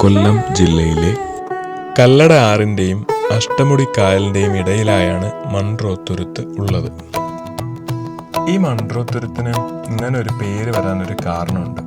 കൊല്ലം ജില്ലയിലെ കല്ലട ആറിൻ്റെയും അഷ്ടമുടിക്കായലിൻ്റെയും ഇടയിലായാണ് മൺട്രോ തുരുത്ത് ഉള്ളത്. ഈ മൺട്രോ തുരുത്തിന് ഇങ്ങനെ ഒരു പേര് വരാനൊരു കാരണമുണ്ട്.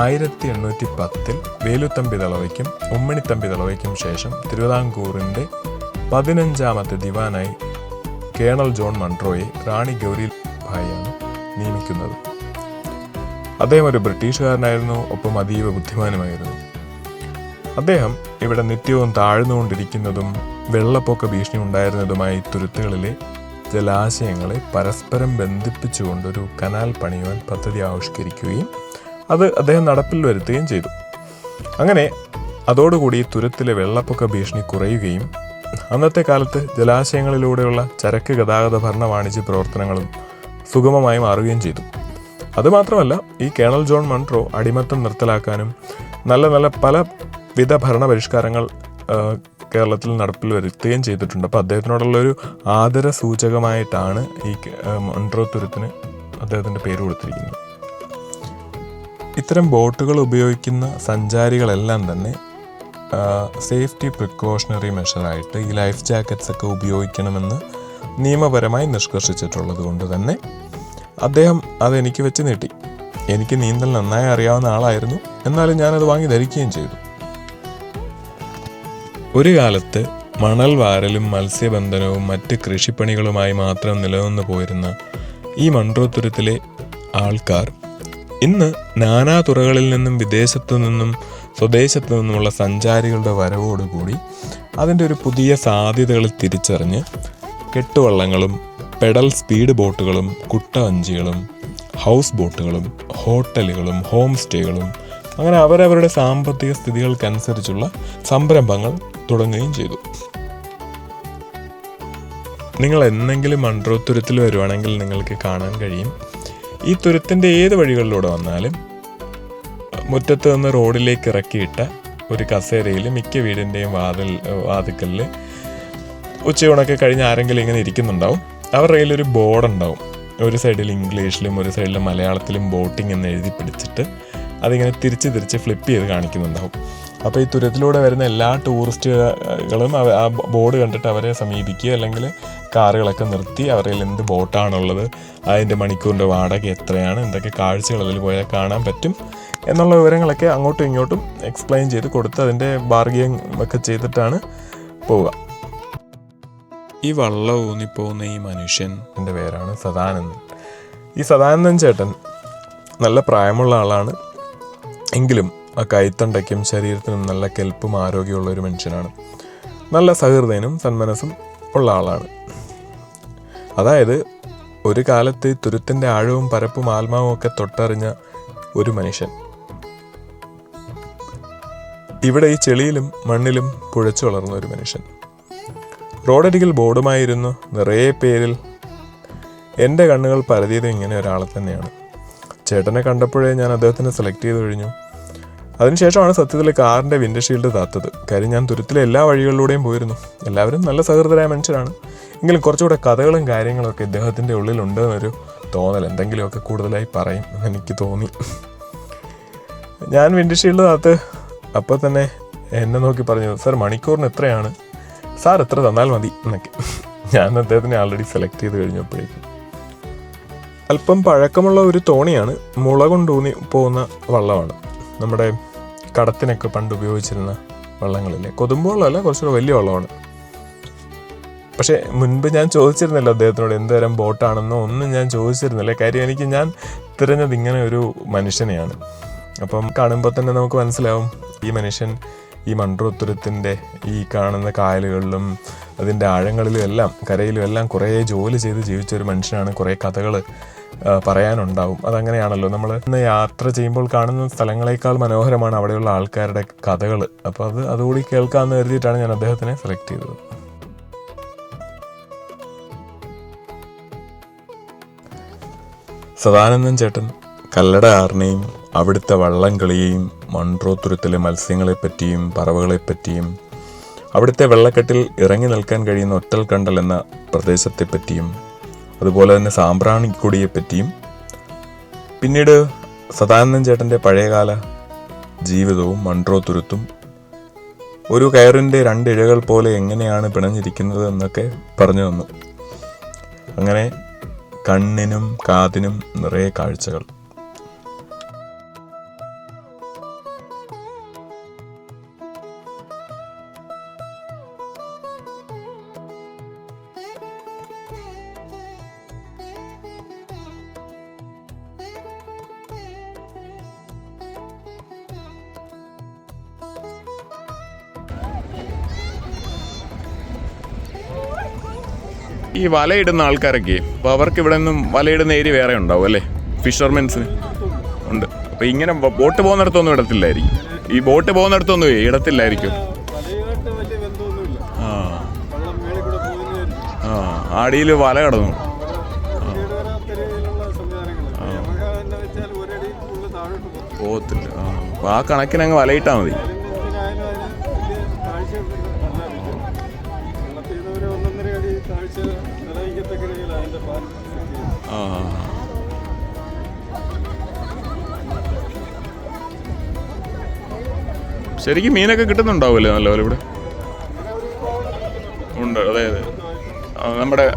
ആയിരത്തി 1810 വേലുത്തമ്പി ദളവയ്ക്കും ഉമ്മണിത്തമ്പി ദളവയ്ക്കും ശേഷം തിരുവിതാംകൂറിൻ്റെ 15ാമത്തെ ദിവാനായി കേണൽ ജോൺ മൺട്രോയെ റാണി ഗൗരി ഭായിയാണ് നിയമിക്കുന്നത്. അദ്ദേഹം ഒരു ബ്രിട്ടീഷുകാരനായിരുന്നു, ഒപ്പം അതീവ ബുദ്ധിമാനുമായിരുന്നു. അദ്ദേഹം ഇവിടെ നിത്യവും താഴ്ന്നുകൊണ്ടിരിക്കുന്നതും വെള്ളപ്പൊക്ക ഭീഷണി ഉണ്ടായിരുന്നതുമായി തുരുത്തുകളിലെ ജലാശയങ്ങളെ പരസ്പരം ബന്ധിപ്പിച്ചുകൊണ്ടൊരു കനാൽ പണിയുവാൻ പദ്ധതി ആവിഷ്കരിക്കുകയും അത് അദ്ദേഹം നടപ്പിൽ വരുത്തുകയും ചെയ്തു. അങ്ങനെ അതോടുകൂടി തുരുത്തിലെ വെള്ളപ്പൊക്ക ഭീഷണി കുറയുകയും അന്നത്തെ കാലത്ത് ജലാശയങ്ങളിലൂടെയുള്ള ചരക്ക് ഗതാഗത ഭരണ വാണിജ്യ പ്രവർത്തനങ്ങളും സുഗമമായി മാറുകയും ചെയ്തു. അതുമാത്രമല്ല, ഈ കേണൽ ജോൺ മൺട്രോ അടിമത്തം നിർത്തലാക്കാനും നല്ല പലവിധ ഭരണ പരിഷ്കാരങ്ങൾ കേരളത്തിൽ നടപ്പിൽ വരുത്തുകയും ചെയ്തിട്ടുണ്ട്. അപ്പോൾ അദ്ദേഹത്തിനോടുള്ളൊരു ആദര സൂചകമായിട്ടാണ് ഈ മൺട്രോ തുരുത്തിന് അദ്ദേഹത്തിൻ്റെ പേര് കൊടുത്തിരിക്കുന്നത്. ഇത്തരം ബോട്ടുകൾ ഉപയോഗിക്കുന്ന സഞ്ചാരികളെല്ലാം തന്നെ സേഫ്റ്റി പ്രിക്കോഷണറി മെഷറായിട്ട് ഈ ലൈഫ് ജാക്കറ്റ്സ് ഒക്കെ ഉപയോഗിക്കണമെന്ന് നിയമപരമായി നിഷ്കർഷിച്ചിട്ടുള്ളത് കൊണ്ട് തന്നെ അദ്ദേഹം അതെനിക്ക് വെച്ച് നീട്ടി. എനിക്ക് നീന്തൽ നന്നായി അറിയാവുന്ന ആളായിരുന്നു, എന്നാലും ഞാനത് വാങ്ങി ധരിക്കുകയും ചെയ്തു. ഒരു കാലത്ത് മണൽ വാരലും മത്സ്യബന്ധനവും മറ്റ് കൃഷിപ്പണികളുമായി മാത്രം നിലനിന്നു പോയിരുന്ന ഈ മൺട്രോ തുരുത്തിലെ ആൾക്കാർ ഇന്ന് നാനാ തുറകളിൽ നിന്നും വിദേശത്തു നിന്നും സ്വദേശത്തു നിന്നുമുള്ള സഞ്ചാരികളുടെ വരവോടുകൂടി അതിൻ്റെ ഒരു പുതിയ സാധ്യതകൾ തിരിച്ചറിഞ്ഞ് കെട്ടുവള്ളങ്ങളും പെഡൽ സ്പീഡ് ബോട്ടുകളും കുട്ടവഞ്ചികളും ഹൗസ് ബോട്ടുകളും ഹോട്ടലുകളും ഹോം സ്റ്റേകളും അങ്ങനെ അവരവരുടെ സാമ്പത്തിക സ്ഥിതികൾക്കനുസരിച്ചുള്ള സംരംഭങ്ങൾ തുടങ്ങുകയും ചെയ്തു. നിങ്ങൾ എന്നെങ്കിലും മൺട്രോ തുരുത്തിൽ വരുവാണെങ്കിൽ നിങ്ങൾക്ക് കാണാൻ കഴിയും, ഈ തുരുത്തിൻ്റെ ഏത് വഴികളിലൂടെ വന്നാലും മുറ്റത്ത് നിന്ന് റോഡിലേക്ക് ഇറക്കിയിട്ട ഒരു കസേരയിൽ മിക്ക വീടിൻ്റെയും വാതിക്കലിൽ ഉച്ചയൂണൊക്കെ കഴിഞ്ഞ് ആരെങ്കിലും ഇങ്ങനെ ഇരിക്കുന്നുണ്ടാവും. അവരുടെ കയ്യിലൊരു ബോർഡുണ്ടാവും. ഒരു സൈഡിൽ ഇംഗ്ലീഷിലും ഒരു സൈഡിൽ മലയാളത്തിലും ബോട്ടിംഗ് എന്ന് എഴുതി പിടിച്ചിട്ട് അതിങ്ങനെ തിരിച്ച് ഫ്ലിപ്പ് ചെയ്ത് കാണിക്കുന്നുണ്ടാവും. അപ്പോൾ ഈ തുരുത്തിലൂടെ വരുന്ന എല്ലാ ടൂറിസ്റ്റുകളും ആ ബോർഡ് കണ്ടിട്ട് അവരെ സമീപിക്കുക, അല്ലെങ്കിൽ കാറുകളൊക്കെ നിർത്തി അവരിൽ എന്ത് ബോട്ടാണുള്ളത്, അതിൻ്റെ മണിക്കൂറിൻ്റെ വാടക എത്രയാണ്, എന്തൊക്കെ കാഴ്ചകൾ അതിൽ പോയാൽ കാണാൻ പറ്റും എന്നുള്ള വിവരങ്ങളൊക്കെ അങ്ങോട്ടും ഇങ്ങോട്ടും എക്സ്പ്ലെയിൻ ചെയ്ത് കൊടുത്ത് അതിൻ്റെ ബാർഗെയിൻ ഒക്കെ ചെയ്തിട്ടാണ് പോവുക. ഈ വള്ളം ഊന്നിപ്പോകുന്ന ഈ മനുഷ്യൻ്റെ പേരാണ് സദാനന്ദൻ. ഈ സദാനന്ദൻ ചേട്ടൻ നല്ല പ്രായമുള്ള ആളാണ്, എങ്കിലും ആ കൈത്തണ്ടയ്ക്കും ശരീരത്തിനും നല്ല കെൽപ്പും ആരോഗ്യമുള്ള ഒരു മനുഷ്യനാണ്. നല്ല സഹൃദയനും സന്മനസ്സും ഉള്ള ആളാണ്. അതായത് ഒരു കാലത്ത് തുരുത്തിൻ്റെ ആഴവും പരപ്പും ആത്മാവും ഒക്കെ തൊട്ടറിഞ്ഞ ഒരു മനുഷ്യൻ ഇവിടെ ഈ ചെളിയിലും മണ്ണിലും പുഴച്ചു വളർന്ന ഒരു മനുഷ്യൻ. റോഡരികിൽ ബോർഡുമായിരുന്നു നിറയെ പേരിൽ എൻ്റെ കണ്ണുകൾ പരതിയത് ഇങ്ങനെ ഒരാളെ തന്നെയാണ്. ചേട്ടനെ കണ്ടപ്പോഴേ ഞാൻ അദ്ദേഹത്തിനെ സെലക്ട് ചെയ്ത് കഴിഞ്ഞു. അതിനുശേഷമാണ് സത്യത്തിൽ കാറിൻ്റെ വിൻഡ്ഷീൽഡ് താത്തത്. കാര്യം ഞാൻ തുരുത്തിലെ എല്ലാ വഴികളിലൂടെയും പോയിരുന്നു. എല്ലാവരും നല്ല സഹൃദരായ മനുഷ്യരാണ്, എങ്കിലും കുറച്ചുകൂടെ കഥകളും കാര്യങ്ങളൊക്കെ ഇദ്ദേഹത്തിൻ്റെ ഉള്ളിലുണ്ട് എന്നൊരു തോന്നൽ, എന്തെങ്കിലുമൊക്കെ കൂടുതലായി പറയും എന്നെനിക്ക് തോന്നി. ഞാൻ വിൻഡ്ഷീൽഡ് താത്ത് അപ്പോൾ തന്നെ എന്നെ നോക്കി പറഞ്ഞു, സാർ മണിക്കൂറിന് എത്രയാണ്, സാർ എത്ര തന്നാൽ മതി എന്നൊക്കെ. ഞാൻ അദ്ദേഹത്തിനെ ആൾറെഡി സെലക്ട് ചെയ്ത് കഴിഞ്ഞപ്പോഴേക്കും. അല്പം പഴക്കമുള്ള ഒരു തോണിയാണ്, മുള കൊണ്ടൂന്നി പോകുന്ന വള്ളമാണ്. നമ്മുടെ കടത്തിനൊക്കെ പണ്ട് ഉപയോഗിച്ചിരുന്ന വള്ളങ്ങളില്ലേ, കൊതുമ്പ് വള്ളമല്ല, കുറച്ചുകൂടെ വലിയ വള്ളമാണ്. പക്ഷേ മുൻപ് ഞാൻ ചോദിച്ചിരുന്നില്ല അദ്ദേഹത്തിനോട് എന്ത് തരം ബോട്ടാണെന്നോ ഒന്നും ഞാൻ ചോദിച്ചിരുന്നില്ല. കാര്യം ഞാൻ തിരഞ്ഞത് ഇങ്ങനെ ഒരു മനുഷ്യനെയാണ്. അപ്പം കാണുമ്പോൾ തന്നെ നമുക്ക് മനസ്സിലാവും ഈ മനുഷ്യൻ ഈ മൺട്രോ തുരുത്തിൻ്റെ ഈ കാണുന്ന കായലുകളിലും അതിൻ്റെ ആഴങ്ങളിലും എല്ലാം കരയിലും എല്ലാം കുറേ ജോലി ചെയ്ത് ജീവിച്ചൊരു മനുഷ്യനാണ്. കുറേ കഥകൾ പറയാനുണ്ടാവും. അതങ്ങനെയാണല്ലോ, നമ്മൾ ഇന്ന് യാത്ര ചെയ്യുമ്പോൾ കാണുന്ന സ്ഥലങ്ങളേക്കാൾ മനോഹരമാണ് അവിടെയുള്ള ആൾക്കാരുടെ കഥകൾ. അപ്പോൾ അതുകൂടി കേൾക്കാമെന്ന് കരുതിയിട്ടാണ് ഞാൻ അദ്ദേഹത്തിനെ സെലക്ട് ചെയ്തത്. സദാനന്ദൻ ചേട്ടൻ കല്ലട ആറിനെയും അവിടുത്തെ വള്ളംകളിയെയും മൺട്രോ തുരുത്തിലെ മത്സ്യങ്ങളെപ്പറ്റിയും പറവകളെപ്പറ്റിയും അവിടുത്തെ വെള്ളക്കെട്ടിൽ ഇറങ്ങി നിൽക്കാൻ കഴിയുന്ന ഒറ്റൽ കണ്ടൽ എന്ന പ്രദേശത്തെപ്പറ്റിയും അതുപോലെ തന്നെ സാമ്പ്രാണിക്കൊടിയെപ്പറ്റിയും പിന്നീട് സദാനന്ദൻ ചേട്ടൻ്റെ പഴയകാല ജീവിതവും മൺട്രോ തുരുത്തും ഒരു കയറിൻ്റെ 2 ഇഴകൾ പോലെ എങ്ങനെയാണ് പിണഞ്ഞിരിക്കുന്നത് എന്നൊക്കെ പറഞ്ഞു തന്നു. അങ്ങനെ കണ്ണിനും കാതിനും നിറയെ കാഴ്ചകൾ. ഈ വലയിടുന്ന ആൾക്കാരൊക്കെ അപ്പോൾ അവർക്ക് ഇവിടെ നിന്നും വലയിടുന്ന ഏരിയ വേറെ ഉണ്ടാവും അല്ലേ? ഫിഷർമെൻസിന് ഉണ്ട്. അപ്പോൾ ഇങ്ങനെ ബോട്ട് പോകുന്നിടത്തൊന്നും ഇടത്തില്ലായിരിക്കും. ഈ ബോട്ട് പോകുന്നിടത്തൊന്നും ഇടത്തില്ലായിരിക്കും. ആടിയിൽ വല കിടന്നു പോകത്തില്ല. അപ്പോൾ ആ കണക്കിന് അങ്ങ് വലയിട്ടാൽ മതി. ശരിക്കും മീനൊക്കെ കിട്ടുന്നുണ്ടാവുമല്ലേ നല്ലപോലെ ഇവിടെ? ഉണ്ട്. അതെ അതെ, നമ്മുടെ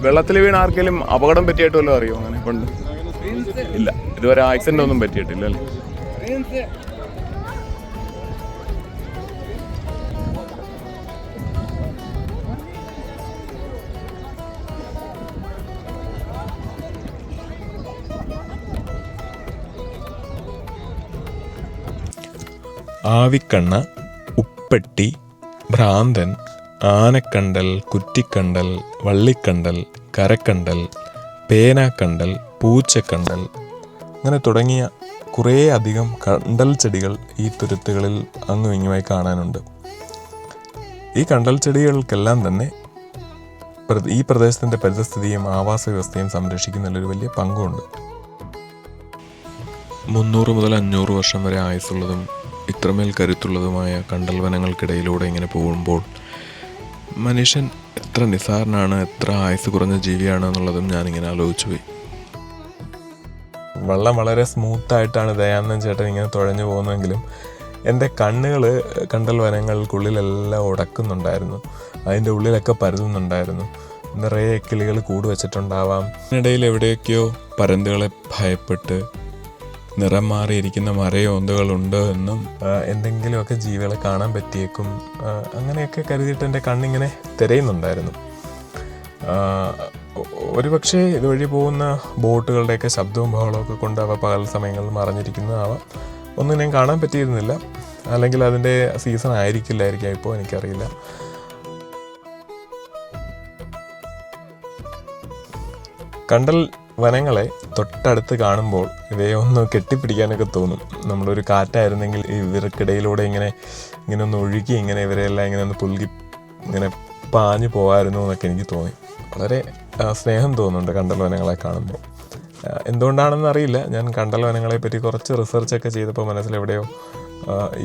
വെള്ളത്തിൽ വീണ ആർക്കെങ്കിലും അപകടം പറ്റിയായിട്ട് വല്ലതും അറിയോ? അങ്ങനെ കൊണ്ട് ഇല്ല, ഇതുവരെ ആക്സിഡന്റ് ഒന്നും പറ്റിയിട്ടില്ല അല്ലേ? ആവിക്കണ്ണ, ഉപ്പട്ടി, ഭ്രാന്തൻ, ആനക്കണ്ടൽ, കുറ്റിക്കണ്ടൽ, വള്ളിക്കണ്ടൽ, കരക്കണ്ടൽ, പേനാക്കണ്ടൽ, പൂച്ചക്കണ്ടൽ, അങ്ങനെ തുടങ്ങിയ കുറേ അധികം കണ്ടൽ ചെടികൾ ഈ തുരുത്തുകളിൽ അങ്ങും ഇങ്ങുമായി കാണാനുണ്ട്. ഈ കണ്ടൽ ചെടികൾക്കെല്ലാം തന്നെ ഈ പ്രദേശത്തിൻ്റെ പരിസ്ഥിതിയും ആവാസ വ്യവസ്ഥയും സംരക്ഷിക്കുന്നതിലൊരു വലിയ പങ്കുണ്ട്. 300 മുതൽ 500 വർഷം വരെ ആയുസ്സുള്ളതും ഇത്രമേൽ കരുത്തുള്ളതുമായ കണ്ടൽ വനങ്ങൾക്കിടയിലൂടെ ഇങ്ങനെ പോകുമ്പോൾ മനുഷ്യൻ എത്ര നിസ്സാരനാണ്, എത്ര ആയുസ് കുറഞ്ഞ ജീവിയാണ് എന്നുള്ളതും ഞാനിങ്ങനെ ആലോചിച്ചു പോയി. വെള്ളം വളരെ സ്മൂത്തായിട്ടാണ് ദയാനന്ദൻ ചേട്ടൻ ഇങ്ങനെ തുഴഞ്ഞു പോകുന്നതെങ്കിലും എൻ്റെ കണ്ണുകൾ കണ്ടൽ വനങ്ങൾക്കുള്ളിലെല്ലാം ഉടക്കുന്നുണ്ടായിരുന്നു. അതിൻ്റെ ഉള്ളിലൊക്കെ പരതുന്നുണ്ടായിരുന്നു. നിറയെ കിളികൾ കൂട് വെച്ചിട്ടുണ്ടാവാം. ഇതിനിടയിൽ എവിടെയൊക്കെയോ പരന്തുകളെ ഭയപ്പെട്ട് നിറം മാറിയിരിക്കുന്ന മരയോന്തകളുണ്ട് എന്നും എന്തെങ്കിലുമൊക്കെ ജീവികളെ കാണാൻ പറ്റിയേക്കും അങ്ങനെയൊക്കെ കരുതിയിട്ട് എൻ്റെ കണ്ണിങ്ങനെ തിരയുന്നുണ്ടായിരുന്നു. ഒരുപക്ഷെ ഇതുവഴി പോകുന്ന ബോട്ടുകളുടെയൊക്കെ ശബ്ദവും ബഹളമൊക്കെ കൊണ്ട് അവ പകൽ സമയങ്ങളിൽ മറഞ്ഞിരിക്കുന്നതാവാം. ഒന്നും ഞാൻ കാണാൻ പറ്റിയിരുന്നില്ല, അല്ലെങ്കിൽ അതിൻ്റെ സീസൺ ആയിരിക്കില്ലായിരിക്കാം, ഇപ്പോൾ എനിക്കറിയില്ല. കണ്ടൽ വനങ്ങളെ തൊട്ടടുത്ത് കാണുമ്പോൾ ഇവയെ ഒന്ന് കെട്ടിപ്പിടിക്കാനൊക്കെ തോന്നും. നമ്മളൊരു കാറ്റായിരുന്നെങ്കിൽ ഇവർക്കിടയിലൂടെ ഇങ്ങനെ ഒന്ന് ഒഴുകി ഇവരെല്ലാം ഇങ്ങനെ ഒന്ന് പുൽകി ഇങ്ങനെ പാഞ്ഞു പോകാമായിരുന്നു എന്നൊക്കെ എനിക്ക് തോന്നി. വളരെ സ്നേഹം തോന്നുന്നുണ്ട് കണ്ടൽ വനങ്ങളെ കാണുമ്പോൾ. എന്തുകൊണ്ടാണെന്ന് അറിയില്ല. ഞാൻ കണ്ടൽ വനങ്ങളെ പറ്റി കുറച്ച് റിസർച്ചൊക്കെ ചെയ്തപ്പോൾ മനസ്സിലെവിടെയോ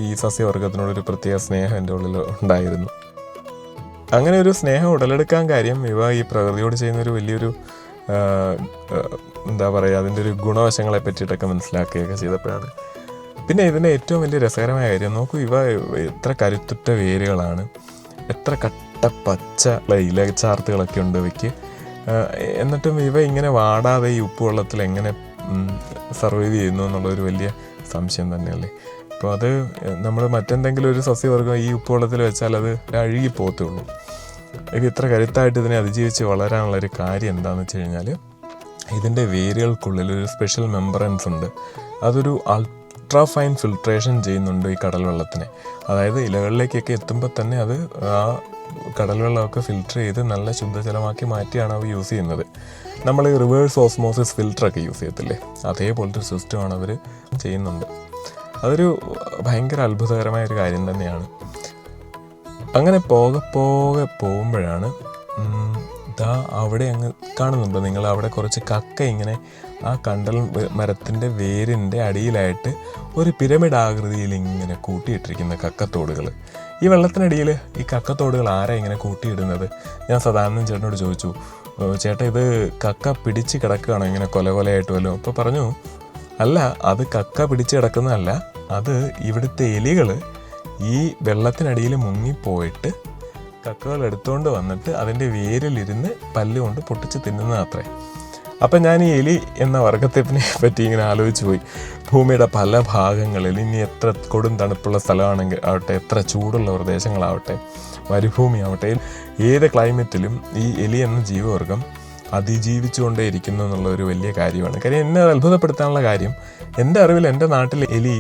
ഈ സസ്യവർഗത്തിനോടൊരു പ്രത്യേക സ്നേഹം എൻ്റെ ഉള്ളിൽ ഉണ്ടായിരുന്നു. അങ്ങനെ ഒരു സ്നേഹം ഉടലെടുക്കാൻ കാര്യം ഇവ ഈ പ്രകൃതിയോട് ചെയ്യുന്നൊരു വലിയൊരു എന്താ പറയുക, അതിൻ്റെ ഒരു ഗുണവശങ്ങളെ പറ്റിയിട്ടൊക്കെ മനസ്സിലാക്കുകയൊക്കെ ചെയ്തപ്പോഴാണ്. പിന്നെ ഇതിൻ്റെ ഏറ്റവും വലിയ രസകരമായ കാര്യം നോക്കൂ, ഇവ എത്ര കരുത്തുറ്റ വേരുകളാണ്, എത്ര കട്ട പച്ച ഇലച്ചാർത്തുകളൊക്കെ ഉണ്ട് ഇവയ്ക്ക്. എന്നിട്ടും ഇവ ഇങ്ങനെ വാടാതെ ഈ ഉപ്പുവെള്ളത്തിൽ എങ്ങനെ സർവൈവ് ചെയ്യുന്നു എന്നുള്ളൊരു വലിയ സംശയം തന്നെയല്ലേ. അപ്പോൾ അത് നമ്മൾ മറ്റെന്തെങ്കിലും ഒരു സസ്യവർഗ്ഗം ഈ ഉപ്പുവെള്ളത്തിൽ വെച്ചാൽ അത് അഴുകി പോകത്തുള്ളൂ. ഇത് ഇത്ര കരുത്തായിട്ട് ഇതിനെ അതിജീവിച്ച് വളരാനുള്ളൊരു കാര്യം എന്താണെന്ന് വെച്ച് കഴിഞ്ഞാൽ ഇതിൻ്റെ വേരുകൾക്കുള്ളിൽ ഒരു സ്പെഷ്യൽ മെമ്പറൻസ് ഉണ്ട്. അതൊരു അൾട്രാ ഫൈൻ ഫിൽട്രേഷൻ ചെയ്യുന്നുണ്ട് ഈ കടൽ വെള്ളത്തിനെ. അതായത് ഇലകളിലേക്കൊക്കെ എത്തുമ്പോൾ തന്നെ അത് ആ കടൽ വെള്ളമൊക്കെ ഫിൽറ്റർ ചെയ്ത് നല്ല ശുദ്ധജലമാക്കി മാറ്റിയാണ് അവർ യൂസ് ചെയ്യുന്നത്. നമ്മൾ ഈ റിവേഴ്സ് ഓസ്മോസിസ് ഫിൽറ്ററൊക്കെ യൂസ് ചെയ്യത്തില്ലേ, അതേപോലത്തെ ഒരു സിസ്റ്റമാണ് അവർ ചെയ്യുന്നുണ്ട്. അതൊരു ഭയങ്കര അത്ഭുതകരമായ ഒരു കാര്യം തന്നെയാണ്. അങ്ങനെ പോകെ പോകുമ്പോഴാണ് അവിടെ അങ്ങ് കാണുന്നുണ്ടോ നിങ്ങൾ, അവിടെ കുറച്ച് കക്ക ഇങ്ങനെ ആ കണ്ടൽ മരത്തിൻ്റെ വേരിൻ്റെ അടിയിലായിട്ട് ഒരു പിരമിഡ് ആകൃതിയിൽ ഇങ്ങനെ കൂട്ടിയിട്ടിരിക്കുന്ന കക്കത്തോടുകൾ. ഈ വെള്ളത്തിനടിയിൽ ഈ കക്കത്തോടുകൾ ആരാ ഇങ്ങനെ കൂട്ടിയിടുന്നത്? ഞാൻ സദാനന്ദൻ ചേട്ടനോട് ചോദിച്ചു, ചേട്ടാ ഇത് കക്ക പിടിച്ച് കിടക്കുകയാണോ ഇങ്ങനെ കൊലകൊലയായിട്ട് വല്ലതും? അപ്പോൾ പറഞ്ഞു, അല്ല, അത് കക്ക പിടിച്ച് കിടക്കുന്നതല്ല, അത് ഇവിടുത്തെ എലികൾ ഈ വെള്ളത്തിനടിയിൽ മുങ്ങിപ്പോയിട്ട് കക്കകൾ എടുത്തുകൊണ്ട് വന്നിട്ട് അതിൻ്റെ വേരിലിരുന്ന് പല്ലുകൊണ്ട് പൊട്ടിച്ച് തിന്നുന്നതത്രേ. അപ്പം ഞാൻ ഈ എലി എന്ന വർഗത്തിനെ പറ്റി ഇങ്ങനെ ആലോചിച്ച് പോയി. ഭൂമിയുടെ പല ഭാഗങ്ങളിൽ ഇനി എത്ര കൊടും തണുപ്പുള്ള സ്ഥലമാണെങ്കിൽ ആവട്ടെ, എത്ര ചൂടുള്ള പ്രദേശങ്ങളാവട്ടെ, മരുഭൂമി ആവട്ടെ, ഏത് ക്ലൈമറ്റിലും ഈ എലി എന്ന ജീവവർഗം അതിജീവിച്ചുകൊണ്ടേ ഇരിക്കുന്നു എന്നുള്ള ഒരു വലിയ കാര്യമാണ്. കാര്യം എന്നെ അത്ഭുതപ്പെടുത്താനുള്ള കാര്യം, എൻ്റെ അറിവിൽ എൻ്റെ നാട്ടിൽ എലി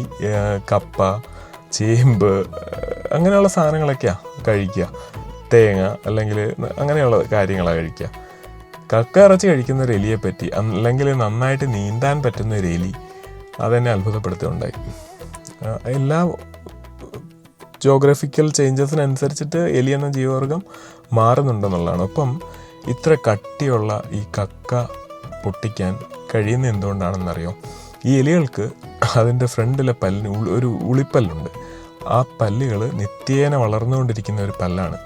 കപ്പ, ചേമ്പ് അങ്ങനെയുള്ള സാധനങ്ങളൊക്കെയാണ് കഴിക്കുക, തേങ്ങ അല്ലെങ്കിൽ അങ്ങനെയുള്ള കാര്യങ്ങളാണ് കഴിക്കുക. കക്ക ഇറച്ചി കഴിക്കുന്ന ഒരു എലിയെ പറ്റി, അല്ലെങ്കിൽ നന്നായിട്ട് നീന്താൻ പറ്റുന്ന ഒരു എലി, അതെന്നെ അത്ഭുതപ്പെടുത്തുകയുണ്ടായി. എല്ലാ ജോഗ്രഫിക്കൽ ചേഞ്ചസിനനുസരിച്ചിട്ട് എലി എന്ന ജീവവർഗം മാറുന്നുണ്ടെന്നുള്ളതാണ്. ഒപ്പം ഇത്ര കട്ടിയുള്ള ഈ കക്ക പൊട്ടിക്കാൻ കഴിയുന്ന എന്തുകൊണ്ടാണെന്നറിയോ? ഈ എലികൾക്ക് അതിൻ്റെ ഫ്രണ്ടിലെ പല്ലിന് ഒരു ഉളിപ്പല്ലുണ്ട്. ആ പല്ലുകൾ നിത്യേന വളർന്നുകൊണ്ടിരിക്കുന്ന ഒരു പല്ലാണ്.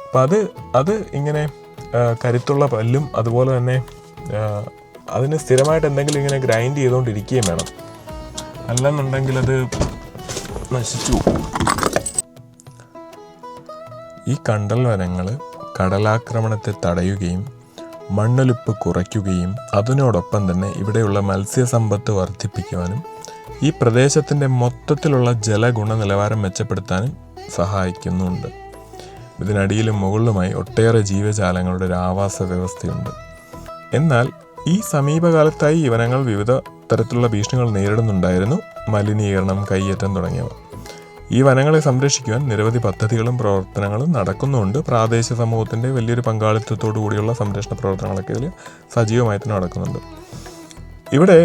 അപ്പം അത് ഇങ്ങനെ കരുത്തുള്ള പല്ലും അതുപോലെ തന്നെ അതിന് സ്ഥിരമായിട്ട് എന്തെങ്കിലും ഇങ്ങനെ ഗ്രൈൻഡ് ചെയ്തുകൊണ്ടിരിക്കുകയും വേണം, അല്ലെന്നുണ്ടെങ്കിൽ അത് നശിച്ചു പോകും. ഈ കണ്ടൽ വനങ്ങൾ കടലാക്രമണത്തെ തടയുകയും മണ്ണൊലിപ്പ് കുറയ്ക്കുകയും അതിനോടൊപ്പം തന്നെ ഇവിടെയുള്ള മത്സ്യസമ്പത്ത് വർദ്ധിപ്പിക്കുവാനും ഈ പ്രദേശത്തിൻ്റെ മൊത്തത്തിലുള്ള ജലഗുണനിലവാരം മെച്ചപ്പെടുത്താനും സഹായിക്കുന്നുണ്ട്. ഇതിനടിയിലും മുകളിലുമായി ഒട്ടേറെ ജീവജാലങ്ങളുടെ ഒരു ആവാസ വ്യവസ്ഥയുണ്ട്. എന്നാൽ ഈ സമീപകാലത്തായി ഈ വനങ്ങൾ വിവിധ തരത്തിലുള്ള ഭീഷണികൾ നേരിടുന്നുണ്ടായിരുന്നു. മലിനീകരണം, കയ്യേറ്റം തുടങ്ങിയവ. ഈ വനങ്ങളെ സംരക്ഷിക്കുവാൻ നിരവധി പദ്ധതികളും പ്രവർത്തനങ്ങളും നടക്കുന്നുണ്ട്. പ്രാദേശിക സമൂഹത്തിൻ്റെ വലിയൊരു പങ്കാളിത്തത്തോടു കൂടിയുള്ള സംരക്ഷണ പ്രവർത്തനങ്ങളൊക്കെ ഇതിൽ സജീവമായി തന്നെ നടക്കുന്നുണ്ട്. ഇവിടെ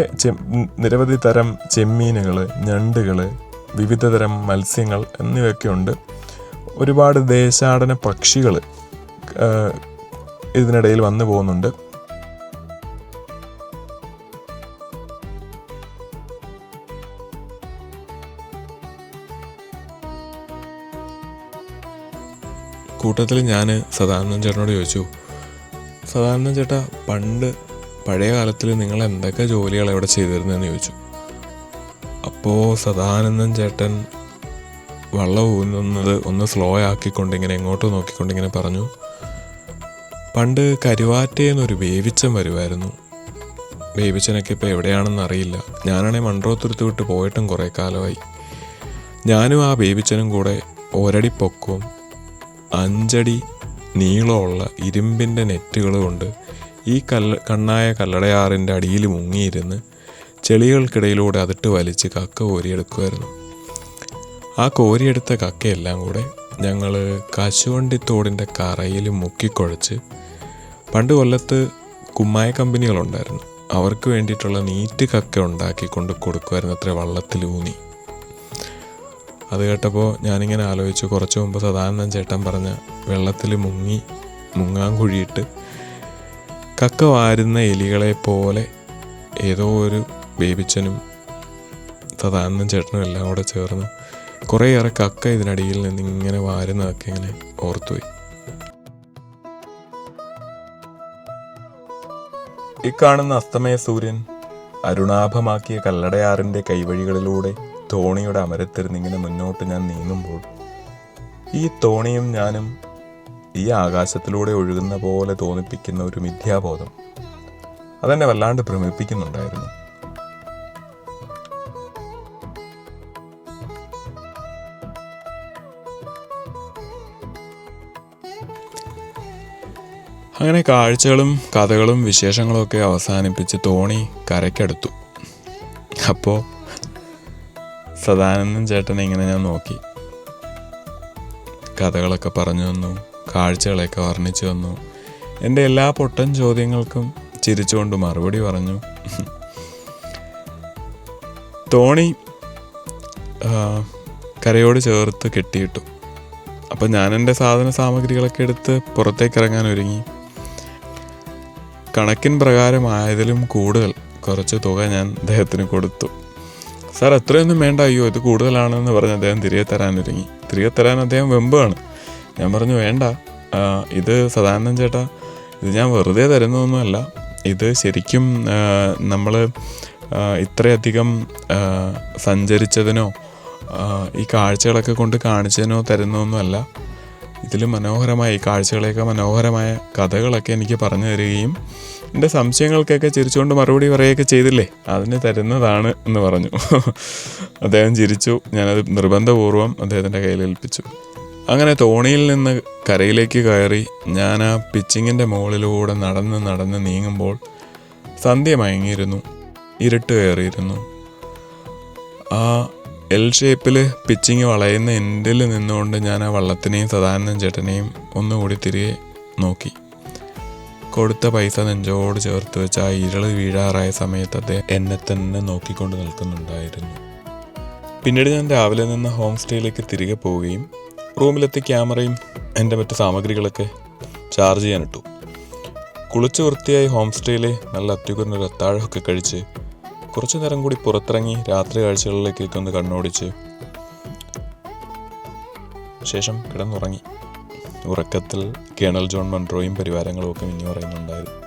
നിരവധി തരം ചെമ്മീനുകൾ, ഞണ്ടുകൾ, വിവിധ തരം മത്സ്യങ്ങൾ എന്നിവയൊക്കെ ഉണ്ട്. ഒരുപാട് ദേശാടന പക്ഷികൾ ഇതിനിടയിൽ വന്നു പോകുന്നുണ്ട്. കൂട്ടത്തിൽ ഞാൻ സദാനന്ദൻ ചേട്ടനോട് ചോദിച്ചു, സദാനന്ദൻ ചേട്ടാ, പഴയ കാലത്തിൽ നിങ്ങൾ എന്തൊക്കെ ജോലികളാണ് ഇവിടെ ചെയ്തിരുന്നതെന്ന് ചോദിച്ചു. അപ്പോൾ സദാനന്ദൻ ചേട്ടൻ വള്ളം ഊന്നുന്നത് ഒന്ന് സ്ലോ ആക്കിക്കൊണ്ടിങ്ങനെ എങ്ങോട്ടോ നോക്കിക്കൊണ്ടിങ്ങനെ പറഞ്ഞു, പണ്ട് കരുവാറ്റേന്നൊരു വേവിച്ചൻ വരുമായിരുന്നു. വേവിച്ചനൊക്കെ ഇപ്പോൾ എവിടെയാണെന്ന് അറിയില്ല. ഞാനാണെങ്കിൽ മൺട്രോത്തുരുത്ത് വിട്ട് പോയിട്ടും കുറേ കാലമായി. ഞാനും ആ വേവിച്ചനും കൂടെ ഒരടി പൊക്കവും 5 അടി നീളമുള്ള ഇരുമ്പിൻ്റെ നെറ്റുകൾ കൊണ്ട് ഈ കണ്ണായ കല്ലടയാറിൻ്റെ അടിയിൽ മുങ്ങിയിരുന്ന് ചെളികൾക്കിടയിലൂടെ അതിട്ട് വലിച്ച് കക്ക കോരിയെടുക്കുമായിരുന്നു. ആ കോരിയെടുത്ത കക്കയെല്ലാം കൂടെ ഞങ്ങൾ കശുവണ്ടിത്തോടിൻ്റെ കറയിൽ മുക്കിക്കുഴച്ച്, പണ്ട് കൊല്ലത്ത് കുമ്മായ കമ്പനികളുണ്ടായിരുന്നു, അവർക്ക് വേണ്ടിയിട്ടുള്ള നീറ്റ് കക്ക ഉണ്ടാക്കിക്കൊണ്ട് കൊടുക്കുമായിരുന്നു അത്ര വള്ളത്തിലൂന്നി. അത് കേട്ടപ്പോൾ ഞാനിങ്ങനെ ആലോചിച്ചു, കുറച്ച് മുമ്പ് സദാനന്ദൻ ചേട്ടൻ പറഞ്ഞ വെള്ളത്തിൽ മുങ്ങാൻ കുഴിയിട്ട് കക്ക വാരുന്ന എലികളെ പോലെ ഏതോ ഒരു ബേബിച്ചനും സദാനന്ദൻ ചേട്ടനും എല്ലാം കൂടെ ചേർന്ന് കുറേയേറെ കക്ക ഇതിനടിയിൽ നിന്ന് ഇങ്ങനെ വാരുന്നതൊക്കെ ഇങ്ങനെ ഓർത്തുപോയി. ഈ കാണുന്ന അസ്തമയ സൂര്യൻ അരുണാഭമാക്കിയ കല്ലടയാറിൻ്റെ കൈവഴികളിലൂടെ തോണിയുടെ അമരത്തിരുന്നിങ്ങനെ മുന്നോട്ട് ഞാൻ നീങ്ങുമ്പോൾ ഈ തോണിയും ഞാനും ഈ ആകാശത്തിലൂടെ ഒഴുകുന്ന പോലെ തോന്നിപ്പിക്കുന്ന ഒരു മിഥ്യാബോധം അതെന്നെ വല്ലാണ്ട് ഭ്രമിപ്പിക്കുന്നുണ്ടായിരുന്നു. അങ്ങനെ കാഴ്ചകളും കഥകളും വിശേഷങ്ങളും ഒക്കെ അവസാനിപ്പിച്ച് തോണി കരയ്ക്കടുത്തു. അപ്പോൾ സദാനന്ദൻ ചേട്ടനെ ഇങ്ങനെ ഞാൻ നോക്കി. കഥകളൊക്കെ പറഞ്ഞു തന്നു, കാഴ്ചകളൊക്കെ വർണ്ണിച്ചു തന്നു. എൻ്റെ എല്ലാ പൊട്ടൻ ചോദ്യങ്ങൾക്കും ചിരിച്ചുകൊണ്ട് മറുപടി പറഞ്ഞു. തോണി കരയോട് ചേർത്ത് കെട്ടിയിട്ടു. അപ്പം ഞാൻ എൻ്റെ സാധന സാമഗ്രികളൊക്കെ എടുത്ത് പുറത്തേക്ക് ഇറങ്ങാൻ ഒരുങ്ങി. കണക്കിൻ പ്രകാരമായതിലും കൂടുതൽ കുറച്ച് തുക ഞാൻ അദ്ദേഹത്തിന് കൊടുത്തു. സാർ എത്രയൊന്നും വേണ്ട, അയ്യോ ഇത് കൂടുതലാണെന്ന് പറഞ്ഞ് അദ്ദേഹം തിരികെ തരാൻ അദ്ദേഹം വെമ്പാണ്. ഞാൻ പറഞ്ഞു വേണ്ട, ഇത് സദാനന്ദൻ ചേട്ടാ, ഇത് ഞാൻ വെറുതെ തരുന്നതൊന്നുമല്ല. ഇത് ശരിക്കും നമ്മൾ ഇത്രയധികം സഞ്ചരിച്ചതിനോ ഈ കാഴ്ചകളൊക്കെ കൊണ്ട് കാണിച്ചതിനോ തരുന്നതൊന്നുമല്ല. ഇതിൽ മനോഹരമായ ഈ കാഴ്ചകളെയൊക്കെ മനോഹരമായ കഥകളൊക്കെ എനിക്ക് പറഞ്ഞു തരികയും എൻ്റെ സംശയങ്ങൾക്കൊക്കെ ചിരിച്ചുകൊണ്ട് മറുപടി പറയുകയൊക്കെ ചെയ്തില്ലേ, അതിന് തരുന്നതാണ് എന്ന് പറഞ്ഞു. അദ്ദേഹം ചിരിച്ചു. ഞാനത് നിർബന്ധപൂർവ്വം അദ്ദേഹത്തിൻ്റെ കയ്യിലേൽപ്പിച്ചു. അങ്ങനെ തോണിയിൽ നിന്ന് കരയിലേക്ക് കയറി ഞാൻ ആ പിച്ചിങ്ങിൻ്റെ മുകളിലൂടെ നടന്ന് നീങ്ങുമ്പോൾ സന്ധ്യ മയങ്ങിയിരുന്നു, ഇരുട്ട് കയറിയിരുന്നു. ആ എൽ ഷേപ്പിൽ പിച്ചിങ് വളയുന്ന എൻഡിൽ നിന്നുകൊണ്ട് ഞാൻ ആ വള്ളത്തിനെയും സദാനന്ദൻ ചേട്ടനെയും ഒന്നുകൂടി തിരികെ നോക്കി. കൊടുത്ത പൈസ നെഞ്ചോട് ചേർത്ത് വെച്ച് ആ ഇരള് വീഴാറായ സമയത്ത് അദ്ദേഹം എന്നെ തന്നെ നോക്കിക്കൊണ്ട് നിൽക്കുന്നുണ്ടായിരുന്നു. പിന്നീട് ഞാൻ രാവിലെ നിന്ന് ഹോം സ്റ്റേയിലേക്ക് തിരികെ പോവുകയും റൂമിലെത്തി ക്യാമറയും എൻ്റെ മറ്റ് സാമഗ്രികളൊക്കെ ചാർജ് ചെയ്യാനിട്ടു. കുളിച്ച് വൃത്തിയായി ഹോം സ്റ്റേയിലെ നല്ല അത്യുഗ്രനൊരു അത്താഴമൊക്കെ കഴിച്ച് കുറച്ചു നേരം കൂടി പുറത്തിറങ്ങി രാത്രി കാഴ്ചകളിലേക്കൊക്കെ ഒന്ന് കണ്ണോടിച്ച് ശേഷം കിടന്നുറങ്ങി. ഉറക്കത്തിൽ കേണൽ ജോൺ മൺട്രോയും പരിവാരങ്ങളും ഒക്കെ മിന്നി പറയുന്നുണ്ടായിരുന്നു.